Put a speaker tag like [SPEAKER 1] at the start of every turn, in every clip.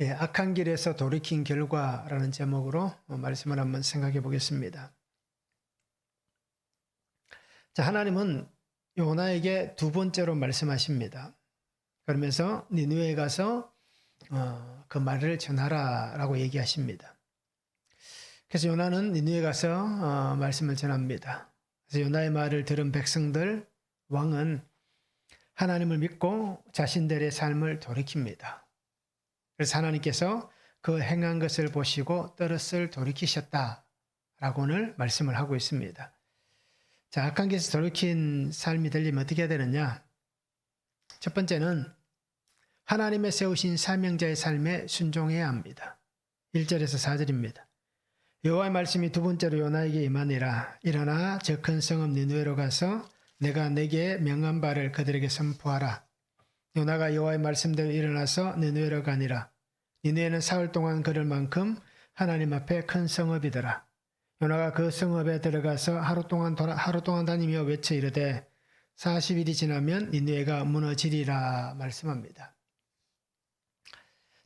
[SPEAKER 1] 악한 길에서 돌이킨 결과라는 제목으로 말씀을 한번 생각해 보겠습니다. 자, 하나님은 요나에게 두 번째로 말씀하십니다. 그러면서 니느웨에 가서 그 말을 전하라라고 얘기하십니다. 그래서 요나는 니느웨에 가서 말씀을 전합니다. 그래서 요나의 말을 들은 백성들, 왕은 하나님을 믿고 자신들의 삶을 돌이킵니다. 그래서 하나님께서 그 행한 것을 보시고 뜻을 돌이키셨다라고 오늘 말씀을 하고 있습니다. 자, 악한 길에서 돌이킨 삶이 되려면 어떻게 해야 되느냐? 첫 번째는 하나님의 세우신 사명자의 삶에 순종해야 합니다. 1절에서 4절입니다. 여호와의 말씀이 두 번째로 요나에게 임하니라. 일어나 저 큰 성읍 니느웨로 가서 내가 내게 명한 바를 그들에게 선포하라. 요나가 여호와의 말씀대로 일어나서 니느웨로 가니라. 니느웨는 사흘 동안 걸을 만큼 하나님 앞에 큰 성읍이더라. 요나가 그 성읍에 들어가서 하루 동안 다니며 외쳐 이르되 40일이 지나면 니느웨가 무너지리라 말씀합니다.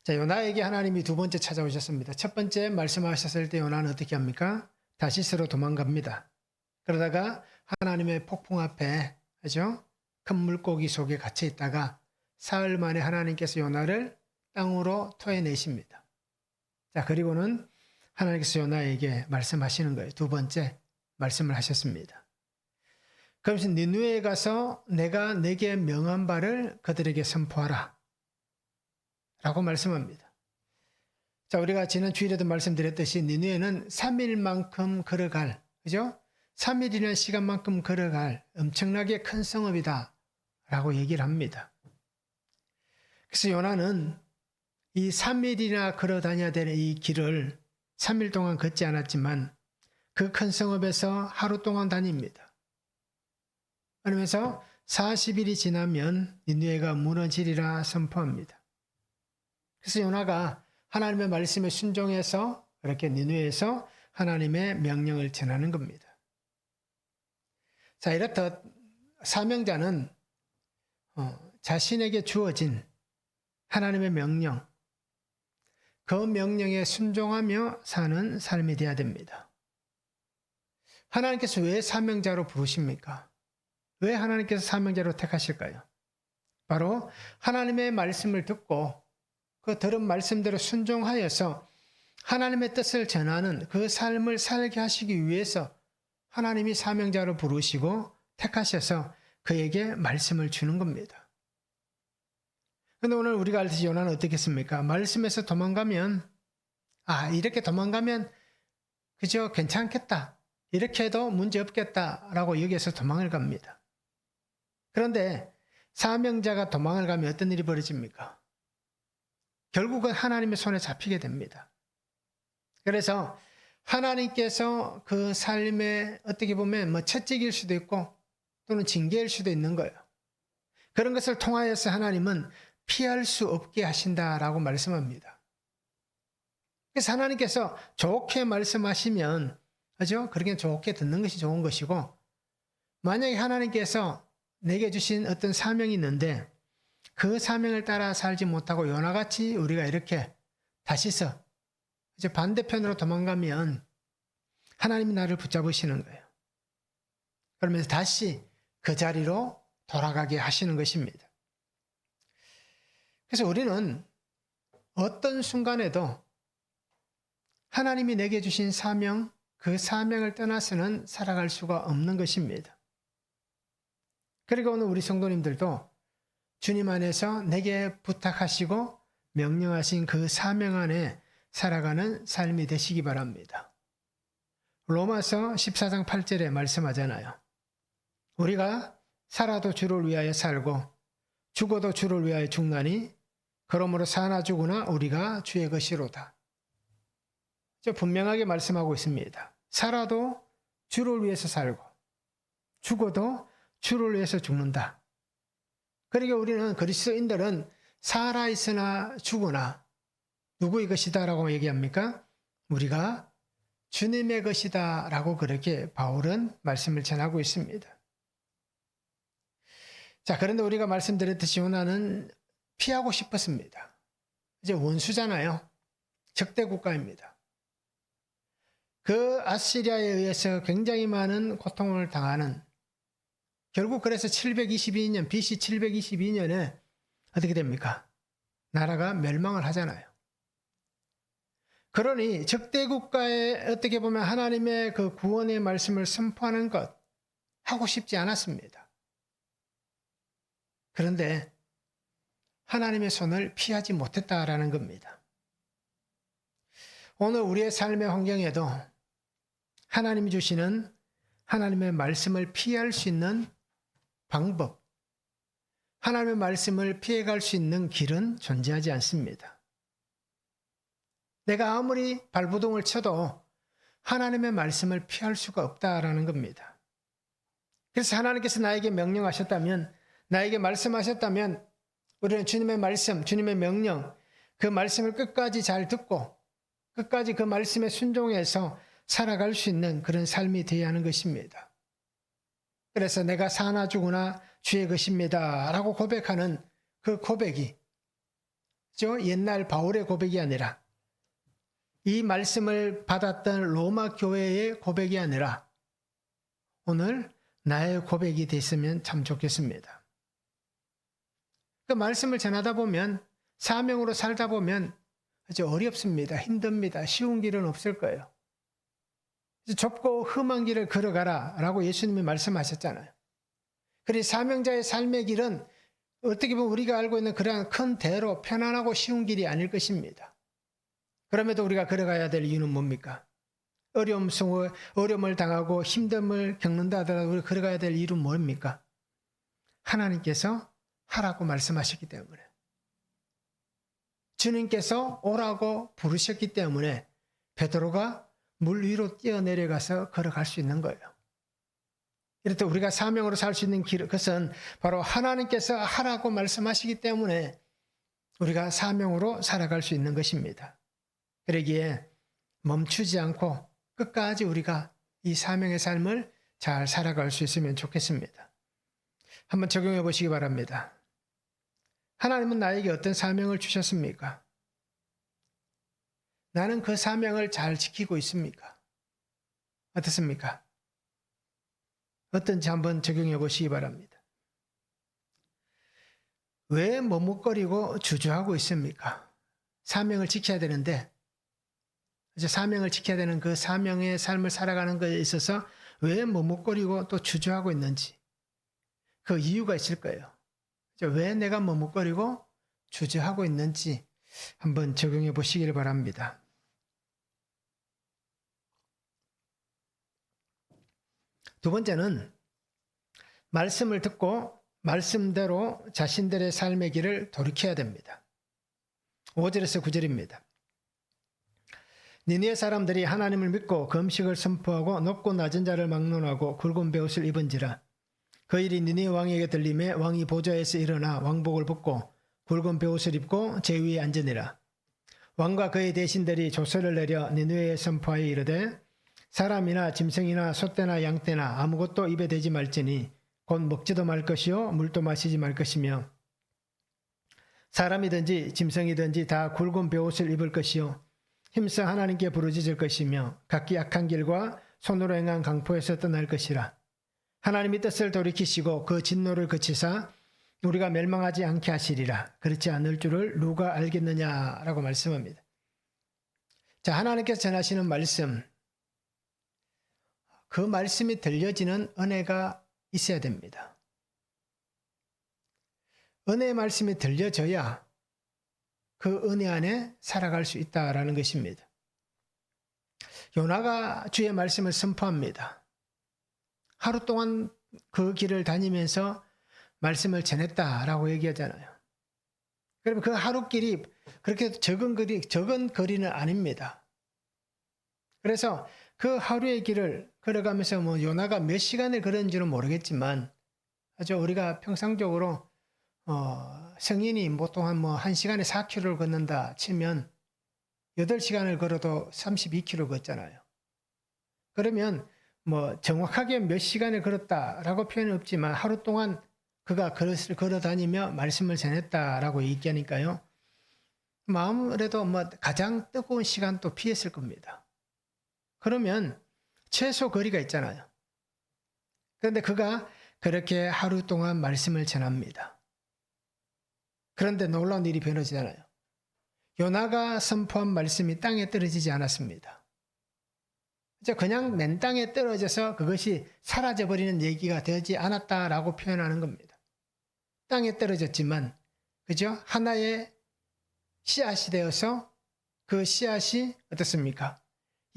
[SPEAKER 1] 자, 요나에게 하나님이 두 번째 찾아오셨습니다. 첫 번째 말씀하셨을 때 요나는 어떻게 합니까? 다시스로 도망갑니다. 그러다가 하나님의 폭풍 앞에 큰 물고기 속에 갇혀 있다가 사흘 만에 하나님께서 요나를 땅으로 토해내십니다. 자, 그리고는 하나님께서 요나에게 말씀하시는 거예요. 두 번째 말씀을 하셨습니다. 그러면서 니느웨에 가서 내가 내게 명한 바를 그들에게 선포하라 라고 말씀합니다. 자, 우리가 지난 주일에도 말씀드렸듯이 니느웨는 3일만큼 걸어갈, 그죠? 3일이라는 시간만큼 걸어갈 엄청나게 큰 성읍이다 라고 얘기를 합니다. 그래서 요나는 이 3일이나 걸어 다녀야 되는 이 길을 3일 동안 걷지 않았지만 그 큰 성읍에서 하루 동안 다닙니다. 그러면서 40일이 지나면 니느웨가 무너지리라 선포합니다. 그래서 요나가 하나님의 말씀에 순종해서 이렇게 니느웨에서 하나님의 명령을 전하는 겁니다. 자, 이렇듯 사명자는 자신에게 주어진 하나님의 명령, 그 명령에 순종하며 사는 삶이 되어야 됩니다. 하나님께서 왜 사명자로 부르십니까? 왜 하나님께서 사명자로 택하실까요? 바로 하나님의 말씀을 듣고 그 들은 말씀대로 순종하여서 하나님의 뜻을 전하는 그 삶을 살게 하시기 위해서 하나님이 사명자로 부르시고 택하셔서 그에게 말씀을 주는 겁니다. 그런데 오늘 우리가 알듯이 요나는 어떻겠습니까? 말씀에서 도망가면 이렇게 도망가면 그저 괜찮겠다. 이렇게 해도 문제 없겠다라고 여기에서 도망을 갑니다. 그런데 사명자가 도망을 가면 어떤 일이 벌어집니까? 결국은 하나님의 손에 잡히게 됩니다. 그래서 하나님께서 그 삶에 어떻게 보면 채찍일 수도 있고 또는 징계일 수도 있는 거예요. 그런 것을 통하여서 하나님은 피할 수 없게 하신다라고 말씀합니다. 그래서 하나님께서 좋게 말씀하시면 그렇게 좋게 듣는 것이 좋은 것이고, 만약에 하나님께서 내게 주신 어떤 사명이 있는데 그 사명을 따라 살지 못하고 요나같이 우리가 이렇게 다시서 반대편으로 도망가면 하나님이 나를 붙잡으시는 거예요. 그러면서 다시 그 자리로 돌아가게 하시는 것입니다. 그래서 우리는 어떤 순간에도 하나님이 내게 주신 사명, 그 사명을 떠나서는 살아갈 수가 없는 것입니다. 그리고 오늘 우리 성도님들도 주님 안에서 내게 부탁하시고 명령하신 그 사명 안에 살아가는 삶이 되시기 바랍니다. 로마서 14장 8절에 말씀하잖아요. 우리가 살아도 주를 위하여 살고 죽어도 주를 위하여 죽나니 그러므로 사나 죽으나 우리가 주의 것이로다. 분명하게 말씀하고 있습니다. 살아도 주를 위해서 살고 죽어도 주를 위해서 죽는다. 그러니까 우리는 그리스도인들은 살아있으나 죽으나 누구의 것이다 라고 얘기합니까? 우리가 주님의 것이다 라고 그렇게 바울은 말씀을 전하고 있습니다. 자, 그런데 우리가 말씀드렸듯이 요나는 피하고 싶었습니다. 이제 원수잖아요. 적대 국가입니다. 그 아시리아에 의해서 굉장히 많은 고통을 당하는, 결국 그래서 722년, BC 722년에 어떻게 됩니까? 나라가 멸망을 하잖아요. 그러니 적대 국가에 어떻게 보면 하나님의 그 구원의 말씀을 선포하는 것 하고 싶지 않았습니다. 그런데 하나님의 손을 피하지 못했다라는 겁니다. 오늘 우리의 삶의 환경에도 하나님이 주시는 하나님의 말씀을 피할 수 있는 방법, 하나님의 말씀을 피해갈 수 있는 길은 존재하지 않습니다. 내가 아무리 발버둥을 쳐도 하나님의 말씀을 피할 수가 없다라는 겁니다. 그래서 하나님께서 나에게 명령하셨다면, 나에게 말씀하셨다면 우리는 주님의 말씀, 주님의 명령, 그 말씀을 끝까지 잘 듣고 끝까지 그 말씀에 순종해서 살아갈 수 있는 그런 삶이 되어야 하는 것입니다. 그래서 내가 사나 죽으나 주의 것입니다 라고 고백하는 그 고백이 옛날 바울의 고백이 아니라, 이 말씀을 받았던 로마 교회의 고백이 아니라 오늘 나의 고백이 됐으면 참 좋겠습니다. 그 말씀을 전하다 보면, 사명으로 살다 보면 아주 어렵습니다. 힘듭니다. 쉬운 길은 없을 거예요. 좁고 험한 길을 걸어가라 라고 예수님이 말씀하셨잖아요. 그리고 사명자의 삶의 길은 어떻게 보면 우리가 알고 있는 그러한 큰 대로 편안하고 쉬운 길이 아닐 것입니다. 그럼에도 우리가 걸어가야 될 이유는 뭡니까? 어려움을 당하고 힘듦을 겪는다 하더라도 우리가 걸어가야 될 이유는 뭡니까? 하나님께서 하라고 말씀하셨기 때문에, 주님께서 오라고 부르셨기 때문에 베드로가 물 위로 뛰어내려가서 걸어갈 수 있는 거예요. 이렇듯 우리가 사명으로 살 수 있는 길, 그것은 바로 하나님께서 하라고 말씀하시기 때문에 우리가 사명으로 살아갈 수 있는 것입니다. 그러기에 멈추지 않고 끝까지 우리가 이 사명의 삶을 잘 살아갈 수 있으면 좋겠습니다. 한번 적용해 보시기 바랍니다. 하나님은 나에게 어떤 사명을 주셨습니까? 나는 그 사명을 잘 지키고 있습니까? 어떻습니까? 어떤지 한번 적용해 보시기 바랍니다. 왜 머뭇거리고 주저하고 있습니까? 사명을 지켜야 되는데, 사명을 지켜야 되는 그 사명의 삶을 살아가는 것에 있어서 왜 머뭇거리고 또 주저하고 있는지, 그 이유가 있을 거예요. 왜 내가 머뭇거리고 주저하고 있는지 한번 적용해 보시길 바랍니다. 두 번째는 말씀을 듣고 말씀대로 자신들의 삶의 길을 돌이켜야 됩니다. 5절에서 9절입니다. 니느웨 사람들이 하나님을 믿고 금식을 선포하고 높고 낮은 자를 막론하고 굵은 베옷을 입은지라. 그 일이 니느웨 왕에게 들림에 왕이 보좌에서 일어나 왕복을 벗고 굵은 베옷을 입고 제위에 앉으니라. 왕과 그의 대신들이 조서를 내려 니느웨에 선포하여 이르되 사람이나 짐승이나 소떼나 양떼나 아무것도 입에 대지 말지니 곧 먹지도 말 것이요 물도 마시지 말 것이며 사람이든지 짐승이든지 다 굵은 베옷을 입을 것이요 힘써 하나님께 부르짖을 것이며 각기 악한 길과 손으로 행한 강포에서 떠날 것이라. 하나님이 뜻을 돌이키시고 그 진노를 그치사 우리가 멸망하지 않게 하시리라. 그렇지 않을 줄을 누가 알겠느냐라고 말씀합니다. 자, 하나님께서 전하시는 말씀, 그 말씀이 들려지는 은혜가 있어야 됩니다. 은혜의 말씀이 들려져야 그 은혜 안에 살아갈 수 있다라는 것입니다. 요나가 주의 말씀을 선포합니다. 하루 동안 그 길을 다니면서 말씀을 전했다라고 얘기하잖아요. 그러면 그 하루 길이 그렇게 적은 거리는 아닙니다. 그래서 그 하루의 길을 걸어가면서 요나가 몇 시간을 걸었는지는 모르겠지만 아주 우리가 평상적으로 성인이 보통 한 1시간에 4km를 걷는다 치면 8시간을 걸어도 32km 걷잖아요. 그러면 정확하게 몇 시간을 걸었다라고 표현은 없지만 하루 동안 그가 걸어 다니며 말씀을 전했다라고 얘기하니까요. 아무래도 가장 뜨거운 시간도 피했을 겁니다. 그러면 최소 거리가 있잖아요. 그런데 그가 그렇게 하루 동안 말씀을 전합니다. 그런데 놀라운 일이 벌어지잖아요. 요나가 선포한 말씀이 땅에 떨어지지 않았습니다. 그냥 맨 땅에 떨어져서 그것이 사라져버리는 얘기가 되지 않았다라고 표현하는 겁니다. 땅에 떨어졌지만, 그죠? 하나의 씨앗이 되어서 그 씨앗이 어떻습니까?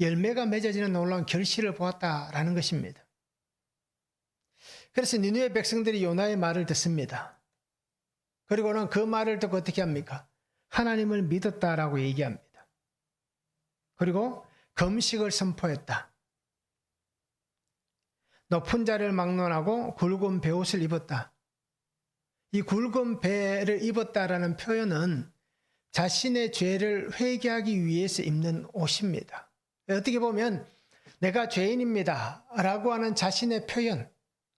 [SPEAKER 1] 열매가 맺어지는 놀라운 결실을 보았다라는 것입니다. 그래서 니느웨 백성들이 요나의 말을 듣습니다. 그리고는 그 말을 듣고 어떻게 합니까? 하나님을 믿었다라고 얘기합니다. 그리고 금식을 선포했다. 높은 자를 막론하고 굵은 베옷을 입었다. 이 굵은 배를 입었다라는 표현은 자신의 죄를 회개하기 위해서 입는 옷입니다. 어떻게 보면 내가 죄인입니다 라고 하는 자신의 표현,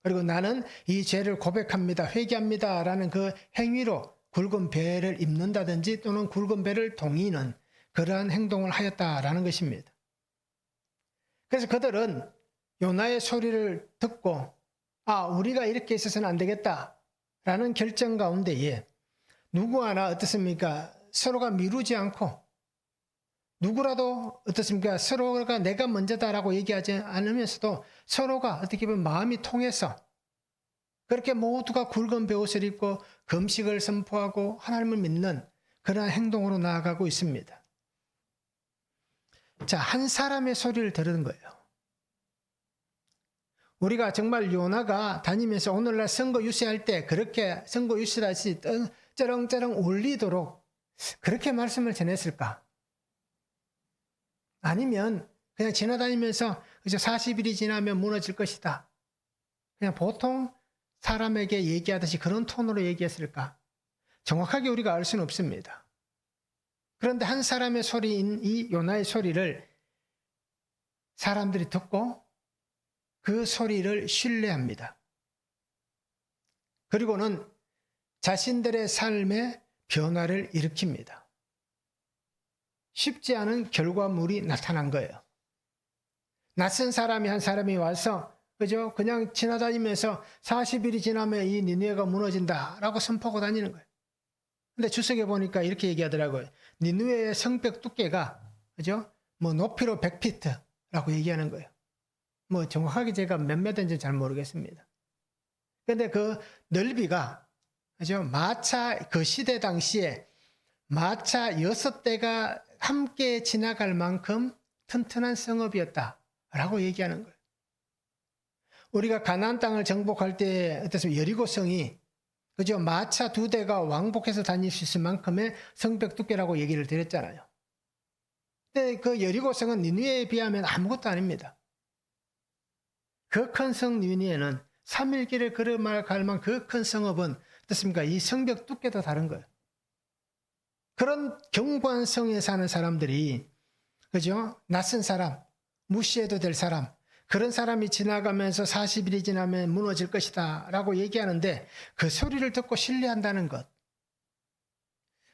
[SPEAKER 1] 그리고 나는 이 죄를 고백합니다, 회개합니다 라는 그 행위로 굵은 배를 입는다든지 또는 굵은 배를 동이는 그러한 행동을 하였다라는 것입니다. 그래서 그들은 요나의 소리를 듣고 우리가 이렇게 있어서는 안 되겠다라는 결정 가운데에 누구 하나 어떻습니까? 서로가 미루지 않고 누구라도 어떻습니까? 서로가 내가 먼저다라고 얘기하지 않으면서도 서로가 어떻게 보면 마음이 통해서 그렇게 모두가 굵은 베옷을 입고 금식을 선포하고 하나님을 믿는 그런 행동으로 나아가고 있습니다. 자, 한 사람의 소리를 들은 거예요. 우리가 정말 요나가 다니면서 오늘날 선거 유세할 때 그렇게 선거 유세다시 쩌렁쩌렁 울리도록 그렇게 말씀을 전했을까? 아니면 그냥 지나다니면서 40일이 지나면 무너질 것이다. 그냥 보통 사람에게 얘기하듯이 그런 톤으로 얘기했을까? 정확하게 우리가 알 수는 없습니다. 그런데 한 사람의 소리인 이 요나의 소리를 사람들이 듣고 그 소리를 신뢰합니다. 그리고는 자신들의 삶에 변화를 일으킵니다. 쉽지 않은 결과물이 나타난 거예요. 낯선 사람이 한 사람이 와서 그죠? 그냥 지나다니면서 40일이 지나면 이 니느웨가 무너진다라고 선포하고 다니는 거예요. 근데 주석에 보니까 이렇게 얘기하더라고요. 니느웨의 성벽 두께가 그죠? 높이로 100피트라고 얘기하는 거예요. 정확하게 제가 몇 미터인지 잘 모르겠습니다. 근데 그 넓이가 그죠? 마차 그 시대 당시에 마차 6대가 함께 지나갈 만큼 튼튼한 성읍이었다라고 얘기하는 거예요. 우리가 가나안 땅을 정복할 때 어떻습니까? 여리고성이 그죠? 마차 2대가 왕복해서 다닐 수 있을 만큼의 성벽 두께라고 얘기를 드렸잖아요. 근데 그 여리고성은 니느웨에 비하면 아무것도 아닙니다. 그 큰 성 니느웨는 3일 길을 걸어갈 만한 그 큰 성읍은 어떻습니까? 이 성벽 두께도 다른 거예요. 그런 견고한 성에 사는 사람들이 그죠? 낯선 사람, 무시해도 될 사람, 그런 사람이 지나가면서 40일이 지나면 무너질 것이다 라고 얘기하는데 그 소리를 듣고 신뢰한다는 것.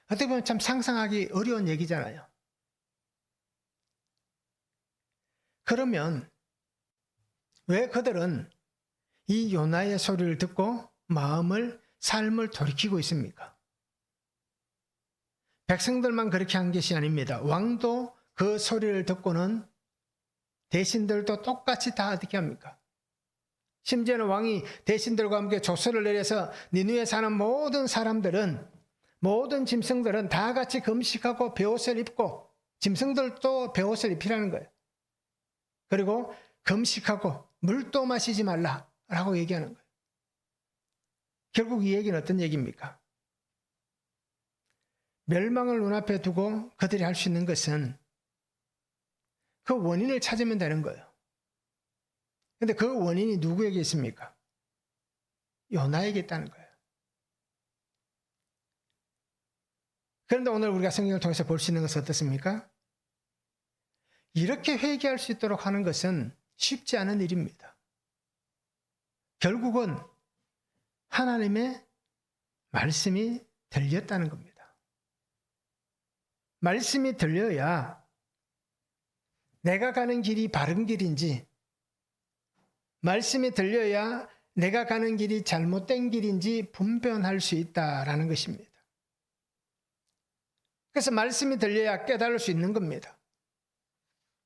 [SPEAKER 1] 어떻게 보면 참 상상하기 어려운 얘기잖아요. 그러면 왜 그들은 이 요나의 소리를 듣고 삶을 돌이키고 있습니까? 백성들만 그렇게 한 것이 아닙니다. 왕도 그 소리를 듣고는 대신들도 똑같이 다 어떻게 합니까? 심지어는 왕이 대신들과 함께 조서를 내려서 니느웨에 사는 모든 사람들은 모든 짐승들은 다 같이 금식하고 베옷을 입고 짐승들도 베옷을 입히라는 거예요. 그리고 금식하고 물도 마시지 말라라고 얘기하는 거예요. 결국 이 얘기는 어떤 얘기입니까? 멸망을 눈앞에 두고 그들이 할 수 있는 것은 그 원인을 찾으면 되는 거예요. 근데 그 원인이 누구에게 있습니까? 요나에게 있다는 거예요. 그런데 오늘 우리가 성경을 통해서 볼 수 있는 것은 어떻습니까? 이렇게 회개할 수 있도록 하는 것은 쉽지 않은 일입니다. 결국은 하나님의 말씀이 들렸다는 겁니다. 말씀이 들려야 내가 가는 길이 바른 길인지, 말씀이 들려야 내가 가는 길이 잘못된 길인지 분별할 수 있다라는 것입니다. 그래서 말씀이 들려야 깨달을 수 있는 겁니다.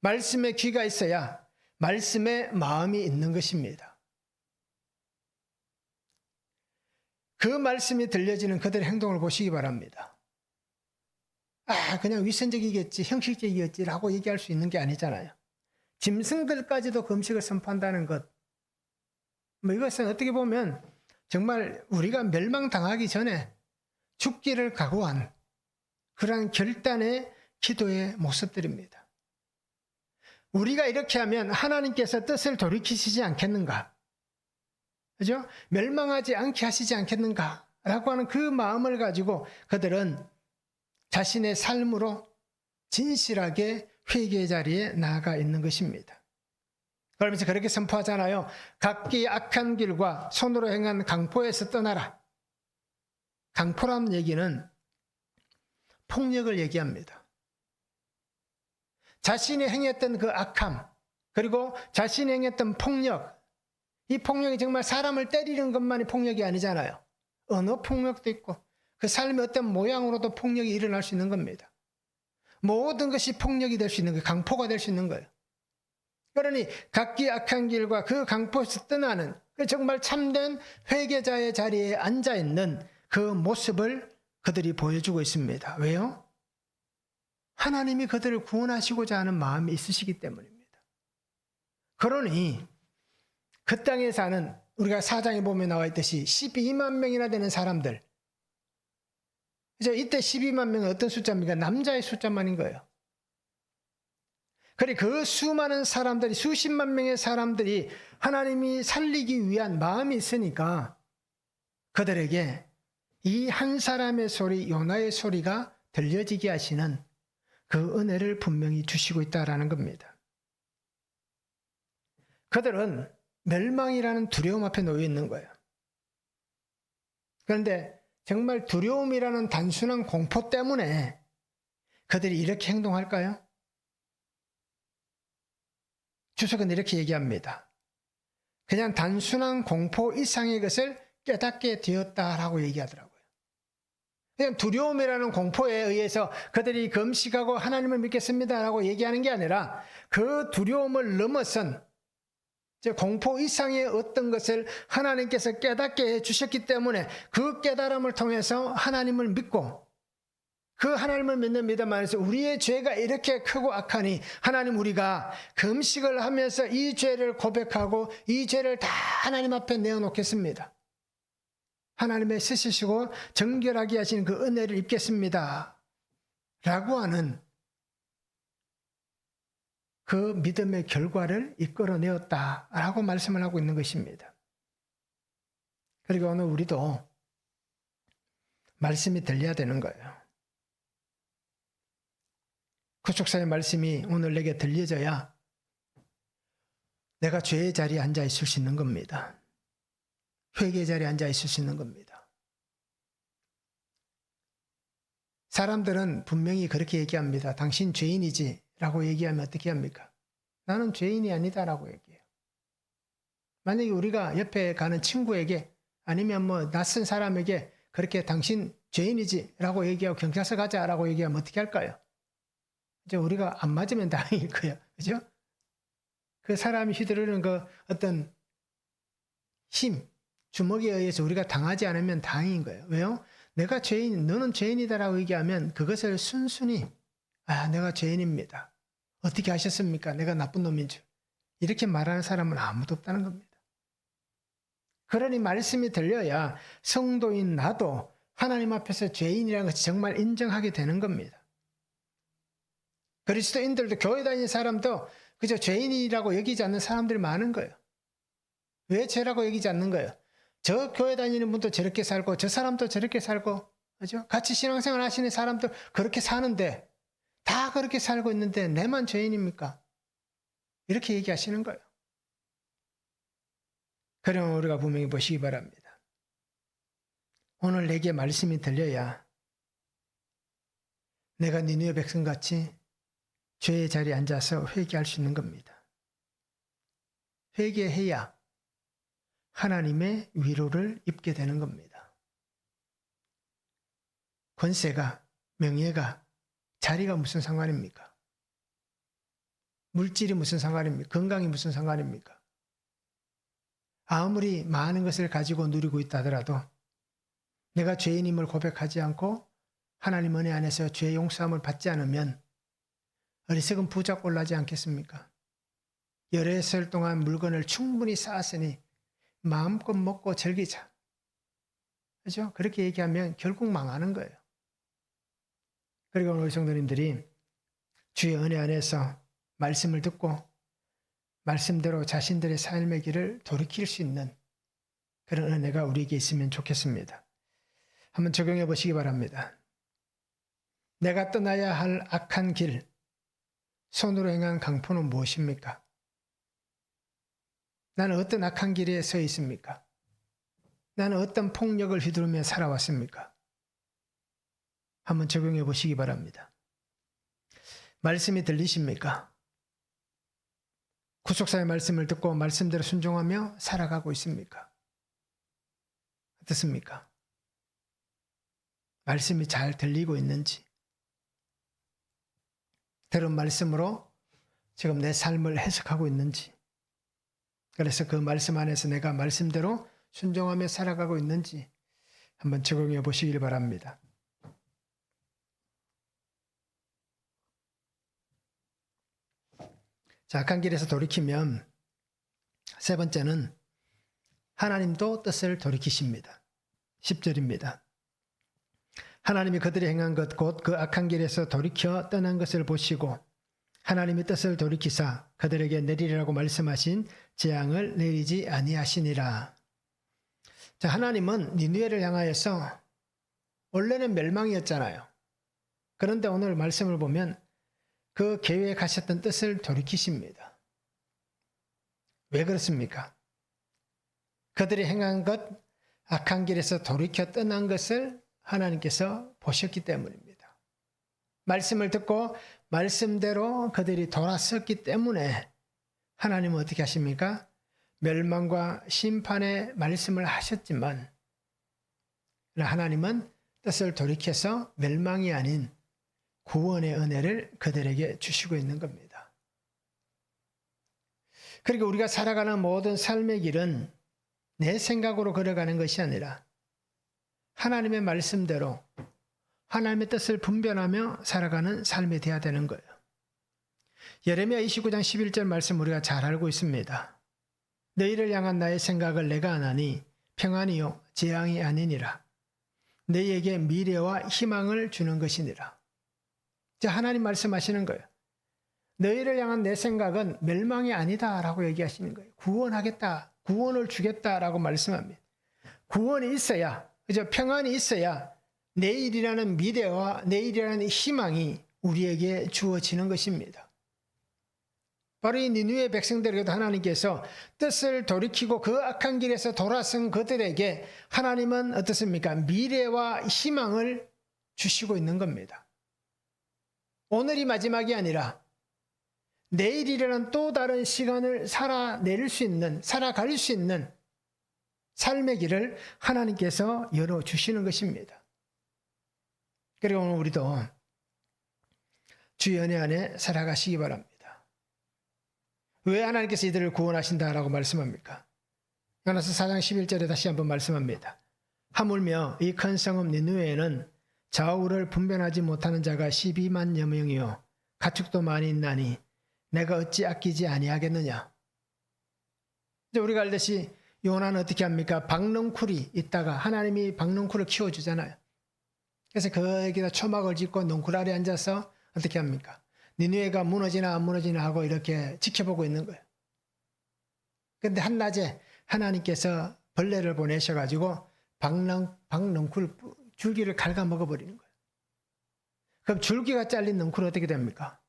[SPEAKER 1] 말씀에 귀가 있어야 말씀에 마음이 있는 것입니다. 그 말씀이 들려지는 그들의 행동을 보시기 바랍니다. 그냥 위선적이겠지, 형식적이겠지라고 얘기할 수 있는 게 아니잖아요. 짐승들까지도 금식을 선포한다는 것, 이것은 어떻게 보면 정말 우리가 멸망당하기 전에 죽기를 각오한 그러한 결단의 기도의 모습들입니다. 우리가 이렇게 하면 하나님께서 뜻을 돌이키시지 않겠는가? 그죠? 멸망하지 않게 하시지 않겠는가? 라고 하는 그 마음을 가지고 그들은 자신의 삶으로 진실하게 회개의 자리에 나아가 있는 것입니다. 그러면서 그렇게 선포하잖아요. 각기 악한 길과 손으로 행한 강포에서 떠나라. 강포라는 얘기는 폭력을 얘기합니다. 자신이 행했던 그 악함, 그리고 자신이 행했던 폭력, 이 폭력이 정말 사람을 때리는 것만이 폭력이 아니잖아요. 언어 폭력도 있고 그 삶의 어떤 모양으로도 폭력이 일어날 수 있는 겁니다. 모든 것이 폭력이 될 수 있는 거예요. 강포가 될 수 있는 거예요. 그러니 각기 악한 길과 그 강포에서 떠나는 정말 참된 회개자의 자리에 앉아있는 그 모습을 그들이 보여주고 있습니다. 왜요? 하나님이 그들을 구원하시고자 하는 마음이 있으시기 때문입니다. 그러니 그 땅에 사는, 우리가 4장에 보면 나와 있듯이 12만 명이나 되는 사람들, 이때 12만 명은 어떤 숫자입니까? 남자의 숫자만인 거예요. 그리고 그 수많은 사람들이, 수십만 명의 사람들이 하나님이 살리기 위한 마음이 있으니까 그들에게 이 한 사람의 소리, 요나의 소리가 들려지게 하시는 그 은혜를 분명히 주시고 있다는 겁니다. 그들은 멸망이라는 두려움 앞에 놓여 있는 거예요. 그런데 정말 두려움이라는 단순한 공포 때문에 그들이 이렇게 행동할까요? 주석은 이렇게 얘기합니다. 그냥 단순한 공포 이상의 것을 깨닫게 되었다라고 얘기하더라고요. 그냥 두려움이라는 공포에 의해서 그들이 금식하고 하나님을 믿겠습니다라고 얘기하는 게 아니라 그 두려움을 넘어선 공포 이상의 어떤 것을 하나님께서 깨닫게 해주셨기 때문에 그 깨달음을 통해서 하나님을 믿고, 그 하나님을 믿는 믿음 안에서 우리의 죄가 이렇게 크고 악하니 하나님, 우리가 금식을 하면서 이 죄를 고백하고 이 죄를 다 하나님 앞에 내어놓겠습니다. 하나님의 쓰시고 정결하게 하시는 그 은혜를 입겠습니다 라고 하는 그 믿음의 결과를 이끌어내었다라고 말씀을 하고 있는 것입니다. 그리고 오늘 우리도 말씀이 들려야 되는 거예요. 구속사의 말씀이 오늘 내게 들려져야 내가 죄의 자리에 앉아 있을 수 있는 겁니다. 회개의 자리에 앉아 있을 수 있는 겁니다. 사람들은 분명히 그렇게 얘기합니다. 당신 죄인이지 라고 얘기하면 어떻게 합니까? 나는 죄인이 아니다라고 얘기해요. 만약에 우리가 옆에 가는 친구에게 아니면 낯선 사람에게 그렇게 당신 죄인이지 라고 얘기하고 경찰서 가자라고 얘기하면 어떻게 할까요? 이제 우리가 안 맞으면 다행일 거예요. 그죠? 그 사람이 휘두르는 그 어떤 힘, 주먹에 의해서 우리가 당하지 않으면 다행인 거예요. 왜요? 내가 죄인, 너는 죄인이다라고 얘기하면 그것을 순순히 내가 죄인입니다. 어떻게 하셨습니까? 내가 나쁜 놈인 줄. 이렇게 말하는 사람은 아무도 없다는 겁니다. 그러니 말씀이 들려야 성도인 나도 하나님 앞에서 죄인이라는 것이 정말 인정하게 되는 겁니다. 그리스도인들도, 교회 다니는 사람도 그저 죄인이라고 여기지 않는 사람들이 많은 거예요. 왜 죄라고 여기지 않는 거예요? 저 교회 다니는 분도 저렇게 살고 저 사람도 저렇게 살고, 그죠? 같이 신앙생활 하시는 사람도 그렇게 사는데, 다 그렇게 살고 있는데 내만 죄인입니까? 이렇게 얘기하시는 거예요. 그러면 우리가 분명히 보시기 바랍니다. 오늘 내게 말씀이 들려야 내가 니느웨 백성같이 죄의 자리에 앉아서 회개할 수 있는 겁니다. 회개해야 하나님의 위로를 입게 되는 겁니다. 권세가, 명예가, 자리가 무슨 상관입니까? 물질이 무슨 상관입니까? 건강이 무슨 상관입니까? 아무리 많은 것을 가지고 누리고 있다 하더라도 내가 죄인임을 고백하지 않고 하나님 은혜 안에서 죄 용서함을 받지 않으면 어리석은 부자 꼴나지 않겠습니까? 여러 해 동안 물건을 충분히 쌓았으니 마음껏 먹고 즐기자. 그렇죠? 그렇게 얘기하면 결국 망하는 거예요. 그리고 우리 성도님들이 주의 은혜 안에서 말씀을 듣고 말씀대로 자신들의 삶의 길을 돌이킬 수 있는 그런 은혜가 우리에게 있으면 좋겠습니다. 한번 적용해 보시기 바랍니다. 내가 떠나야 할 악한 길, 손으로 행한 강포는 무엇입니까? 나는 어떤 악한 길에 서 있습니까? 나는 어떤 폭력을 휘두르며 살아왔습니까? 한번 적용해 보시기 바랍니다. 말씀이 들리십니까? 구속사의 말씀을 듣고 말씀대로 순종하며 살아가고 있습니까? 어떻습니까? 말씀이 잘 들리고 있는지, 들은 말씀으로 지금 내 삶을 해석하고 있는지, 그래서 그 말씀 안에서 내가 말씀대로 순종하며 살아가고 있는지 한번 적용해 보시길 바랍니다. 자, 악한 길에서 돌이키면 세 번째는 하나님도 뜻을 돌이키십니다. 10절입니다. 하나님이 그들이 행한 것 곧 그 악한 길에서 돌이켜 떠난 것을 보시고 하나님이 뜻을 돌이키사 그들에게 내리라고 말씀하신 재앙을 내리지 아니하시니라. 자, 하나님은 니느웨를 향하여서 원래는 멸망이었잖아요. 그런데 오늘 말씀을 보면 그 계획하셨던 뜻을 돌이키십니다. 왜 그렇습니까? 그들이 행한 것, 악한 길에서 돌이켜 떠난 것을 하나님께서 보셨기 때문입니다. 말씀을 듣고 말씀대로 그들이 돌아섰기 때문에 하나님은 어떻게 하십니까? 멸망과 심판의 말씀을 하셨지만 하나님은 뜻을 돌이켜서 멸망이 아닌 구원의 은혜를 그들에게 주시고 있는 겁니다. 그리고 우리가 살아가는 모든 삶의 길은 내 생각으로 걸어가는 것이 아니라 하나님의 말씀대로 하나님의 뜻을 분별하며 살아가는 삶이 되어야 되는 거예요. 예레미야 29장 11절 말씀 우리가 잘 알고 있습니다. 너희를 향한 나의 생각을 내가 아나니 평안이요 재앙이 아니니라. 너희에게 미래와 희망을 주는 것이니라. 자, 하나님 말씀하시는 거예요. 너희를 향한 내 생각은 멸망이 아니다라고 얘기하시는 거예요. 구원하겠다, 구원을 주겠다라고 말씀합니다. 구원이 있어야, 그죠? 평안이 있어야 내일이라는 미래와 내일이라는 희망이 우리에게 주어지는 것입니다. 바로 이 니느웨 백성들에게도 하나님께서 뜻을 돌이키고 그 악한 길에서 돌아선 그들에게 하나님은 어떻습니까? 미래와 희망을 주시고 있는 겁니다. 오늘이 마지막이 아니라 내일이라는 또 다른 시간을 살아갈 수 있는 삶의 길을 하나님께서 열어주시는 것입니다. 그리고 오늘 우리도 주의 은혜 안에 살아가시기 바랍니다. 왜 하나님께서 이들을 구원하신다라고 말씀합니까? 요나서 4장 11절에 다시 한번 말씀합니다. 하물며 이 큰 성읍 니느웨에는 좌우를 분별하지 못하는 자가 12만여 명이요 가축도 많이 있나니 내가 어찌 아끼지 아니하겠느냐. 이제 우리가 알듯이 요나는 어떻게 합니까? 박넝쿨이 있다가 하나님이 박넝쿨을 키워주잖아요. 그래서 거기다 초막을 짓고 넝쿨 아래 앉아서 어떻게 합니까? 니느웨가 무너지나 안 무너지나 하고 이렇게 지켜보고 있는 거예요. 그런데 한낮에 하나님께서 벌레를 보내셔가지고 박넝쿨 줄기를 갉아먹어 버리는 거예요. 그럼 줄기가 잘린 넝쿨은 어떻게 됩니까?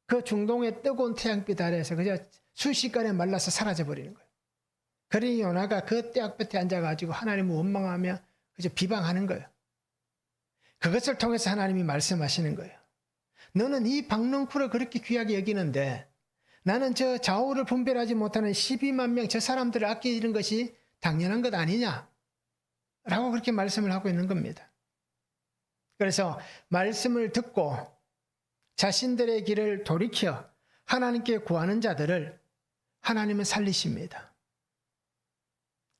[SPEAKER 1] 그 중동의 뜨거운 태양빛 아래에서 그저 순식간에 말라서 사라져 버리는 거예요. 그러니 요나가 그 떼약볕에 앉아가지고 하나님을 원망하며 그저 비방하는 거예요. 그것을 통해서 하나님이 말씀하시는 거예요. 너는 이 박넝쿨을 그렇게 귀하게 여기는데 나는 저 좌우를 분별하지 못하는 12만 명 저 사람들을 아끼는 것이 당연한 것 아니냐? 라고 그렇게 말씀을 하고 있는 겁니다. 그래서 말씀을 듣고 자신들의 길을 돌이켜 하나님께 구하는 자들을 하나님은 살리십니다.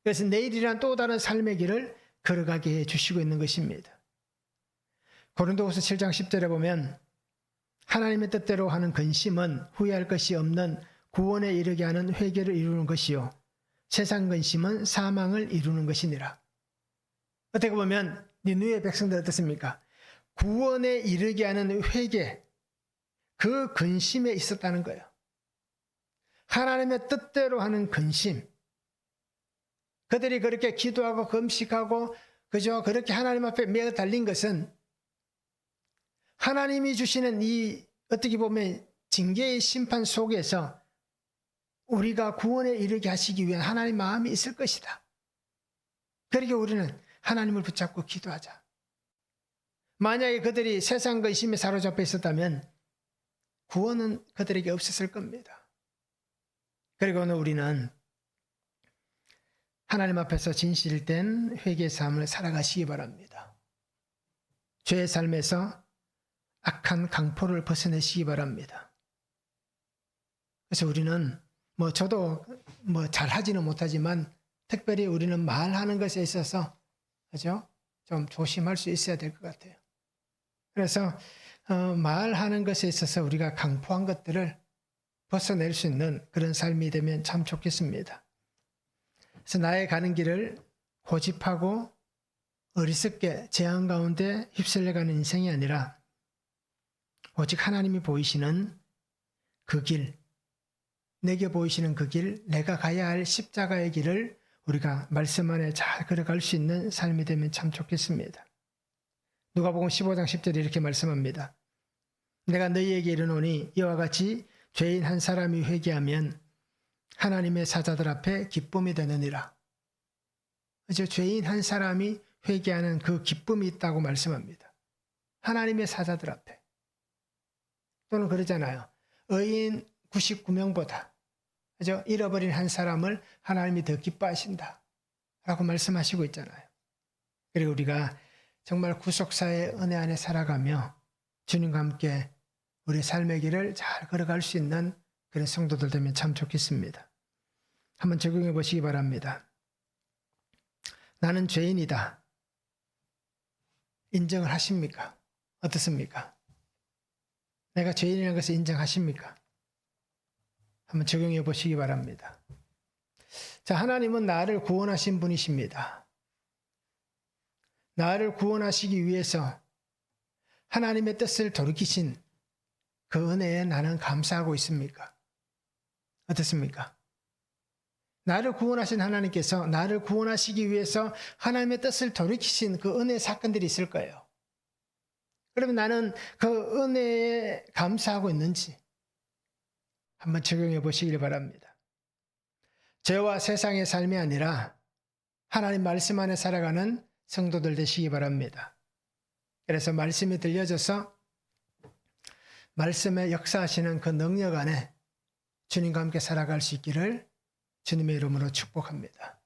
[SPEAKER 1] 그래서 내일이란 또 다른 삶의 길을 걸어가게 해주시고 있는 것입니다. 고린도후서 7장 10절에 보면 하나님의 뜻대로 하는 근심은 후회할 것이 없는 구원에 이르게 하는 회개를 이루는 것이요 세상 근심은 사망을 이루는 것이니라. 어떻게 보면 니느웨 백성들 어떻습니까? 구원에 이르게 하는 회개, 그 근심에 있었다는 거예요. 하나님의 뜻대로 하는 근심. 그들이 그렇게 기도하고 금식하고 그저 그렇게 하나님 앞에 매어 달린 것은 하나님이 주시는 이 어떻게 보면 징계의 심판 속에서 우리가 구원에 이르게 하시기 위한 하나님의 마음이 있을 것이다. 그렇게 우리는 하나님을 붙잡고 기도하자. 만약에 그들이 세상 근심에 사로잡혀 있었다면 구원은 그들에게 없었을 겁니다. 그리고는 우리는 하나님 앞에서 진실된 회개의 삶을 살아가시기 바랍니다. 죄의 삶에서 악한 강포를 벗어내시기 바랍니다. 그래서 우리는 저도 잘하지는 못하지만 특별히 우리는 말하는 것에 있어서 그죠? 좀 조심할 수 있어야 될 것 같아요. 그래서 말하는 것에 있어서 우리가 강포한 것들을 벗어낼 수 있는 그런 삶이 되면 참 좋겠습니다. 그래서 나의 가는 길을 고집하고 어리석게 재앙 가운데 휩쓸려가는 인생이 아니라 오직 하나님이 보이시는 그 길, 내게 보이시는 그 길, 내가 가야 할 십자가의 길을 우리가 말씀 안에 잘 걸어갈 수 있는 삶이 되면 참 좋겠습니다. 누가복음 15장 10절에 이렇게 말씀합니다. 내가 너희에게 이르노니 이와 같이 죄인 한 사람이 회개하면 하나님의 사자들 앞에 기쁨이 되느니라. 그죠? 죄인 한 사람이 회개하는 그 기쁨이 있다고 말씀합니다. 하나님의 사자들 앞에. 또는 그러잖아요. 의인 99명보다 그죠? 잃어버린 한 사람을 하나님이 더 기뻐하신다 라고 말씀하시고 있잖아요. 그리고 우리가 정말 구속사의 은혜 안에 살아가며 주님과 함께 우리 삶의 길을 잘 걸어갈 수 있는 그런 성도들 되면 참 좋겠습니다. 한번 적용해 보시기 바랍니다. 나는 죄인이다. 인정을 하십니까? 어떻습니까? 내가 죄인이라는 것을 인정하십니까? 한번 적용해 보시기 바랍니다. 자, 하나님은 나를 구원하신 분이십니다. 나를 구원하시기 위해서 하나님의 뜻을 돌이키신 그 은혜에 나는 감사하고 있습니까? 어떻습니까? 나를 구원하신 하나님께서 나를 구원하시기 위해서 하나님의 뜻을 돌이키신 그 은혜의 사건들이 있을 거예요. 그러면 나는 그 은혜에 감사하고 있는지 한번 적용해 보시길 바랍니다. 죄와 세상의 삶이 아니라 하나님 말씀 안에 살아가는 성도들 되시기 바랍니다. 그래서 말씀이 들려져서 말씀에 역사하시는 그 능력 안에 주님과 함께 살아갈 수 있기를 주님의 이름으로 축복합니다.